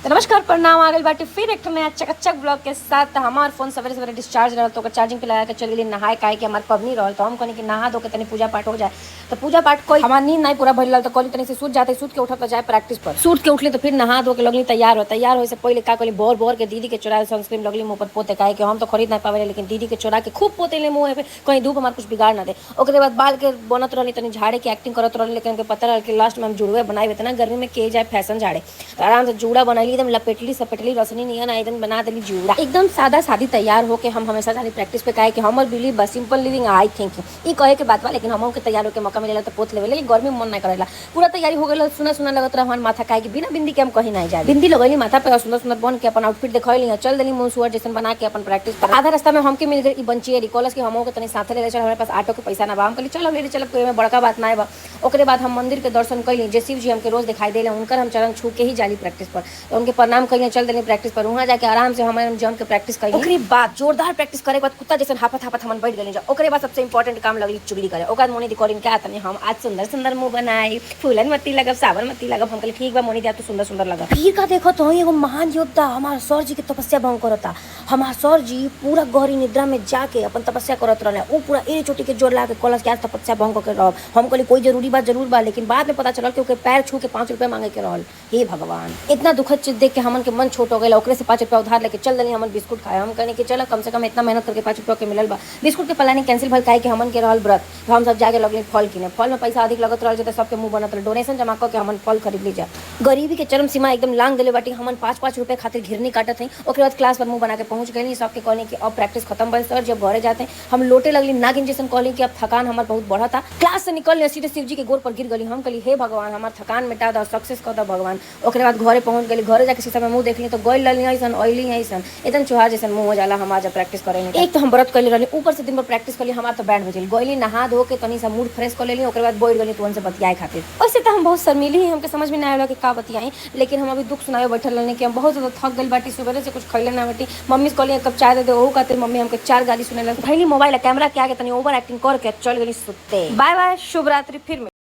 तो नमस्कार प्रणाम आ गई बाटी फिर एक नया चकचक ब्लॉग के साथ। हमार फोन सवेरे सवेरे डिस्चार्ज रहा तो चार्जिंग पे लगा के चल गई नहाए काहे कि हमारे पबनी रहा तो हम कहनी कि नहा धो के तनी पूजा पाठ हो जाए। तो पूजा पाठ कोई हमार नींद नहीं पूरा भरल तो कहली तनी से सूत जाते सूत के उठा तो जाए प्रैक्टिस पर। सूत के उठली तो फिर नहा धो के लगली तैयार हो से पहले का कहली बोर बोर के दीदी के चोरा सनस्क्रीन लगली मुँह पर पोते काहे कि हम तो खरीद नहीं पावे लेकिन दीदी के चोरा के खूब पोते मुँह पे कहीं धूप हमारे कुछ बिगाड़ ना दे। ओकरे बाद बाल के बनत रही तनी झाड़े के एक्टिंग करत रही लेकिन पता रहा कि लास्ट में हम जुड़वे बनाए इतना गर्मी में के जाए फैशन झाड़े तो आराम से जूड़ा बनैली एकदम लपेटली सपेटली रसनी नहीं ना एकदम बना देली जूड़ा एकदम सादा सादी तैयार होके हम हमेशा जानी प्रैक्टिस पे काहे कि हमर believe bus simple living I think ई कहे के बात बा लेकिन हमहू के तैयार होके मौका मिलेला तो पोत लेवे लेकिन गर्मी में मन नहीं करेला पूरा तैयारी हो गेल सुना सुना लगत रहा माथा काहे कि बिना बिंदी के हम कहीं नहीं जाए बिंदी लगैली माथा पे सुंदर सुंदर बन के अपन आउटफिट दिखैली चल देली मुंह सुअर जैसन बना के अपन प्रैक्टिस पर आधा रास्ता में हमके मिल गई बंचियरी कॉलेज के हमहू के तनी साथे ले चल हमारे पास ऑटो के पैसा ना बा हम कहली चल ले चल कोई में बड़का बात ना बा। ओकरे बाद हम मंदिर के दर्शन कैली जे शिव जी हमके रोज दिखाई देले उनकर हम चरण छू के ही जाली प्रैक्टिस पर तो उनके प्रणाम करिए चल देली प्रैक्टिस पर वहां जाके आराम से हम जम के प्रैक्टिस करी। ओकरे बाद जोरदार प्रैक्टिस करे के बाद कुत्ता जैसे हाफत हाफत हम बैठ गए। ओकरे बाद सबसे इंपॉर्टेंट काम लगली चुगली करे। ओकरे मोनी रिकॉर्डिंग क्या तनी हम आज सुंदर सुंदर मुंह बनाई फूलन मत्ती लगब सावन मत्ती लगब हम कहली ठीक बा मोनी दिया तो सुंदर सुंदर लगा। फिर का देखो तो एगो महान योद्धा हमार सर जी के तपस्या भंग करता। हमार सर जी पूरा गहरी निद्रा में जाके अपन तपस्या करत रहले वो पूरा एड़ी चोटी के जोर ला के कॉलेज के आज तपस्या भंग करके रह हम कहली कोई जरूरी बात जरूर बा लेकिन बाद में पता चलल कि ओके पैर छू के 5 रुपया मांगे के रहल। हे भगवान इतना दुखद चीज देख के हमन के मन छोट हो गया। ओकरे से 5 रुपया उधार लेके चल देनी हमन बिस्कुट खाए हम कहने कि चलो कम से कम इतना मेहनत करके 5 रुपया के मिलल बा बिस्कुट के प्लानिंग कैंसिल भल काहे कि हमन के रहल व्रत तो हम सब जाके लगली फल किने फल में पैसा अधिक लगत रहल जते सबके मुंह बनत रहल डोनेशन जमा करके हमन फल खरीद ली जा। गरीबी के चरम सीमा एकदम लांग देले बाटी हमन 5-5 रुपए खातिर घिरनी काटत हई। ओकरे बाद क्लास पर मुंह बना के पहुंच गई सबके कहने कि अब प्रैक्टिस खत्म भइल सर जब घरे जाते हम लोटे लगली नागिन जैसन कहली कि अब थकान हमार बहुत बढ़ा था। क्लास से निकलने सीधे शिव जी के गोर पर गिर गली हम कहली हे भगवान हमार थकान मिटा दो सक्सेस कर दो भगवान। ओकरे बाद घरे पहुंच गई घरे जाके शीशा में मुंह देखली तो गोल लली ऐसन ऑयली ऐसन एकदम चुहार जैसन मुंह हो जाला। हम जब प्रैक्टिस करेंगे एक तो हम व्रत कर रही ऊपर से दिन भर प्रैक्टिस कर हमार तो बैंड बजल गोली नहा धो के तनी सा मूड फ्रेश कर लेली। ओकरे बाद बोल गली तो उनसे बतियाए खातिर वैसे तो हम बहुत शर्मिली ही हमके समझ में नहीं आया कि का बतियाई लेकिन हम अभी दुख सुनाए बैठल रहने कि हम बहुत ज्यादा थक गई बाटी सुबह से कुछ खैले ना बाटी मम्मी से कहली कब चाय दे दो कहते मम्मी हमके 4 गाली सुने लगी मोबाइल कैमरा के आगे तनी ओवर एक्टिंग करके चल गई सुते। बाय बाय शुभ रात्रि फिर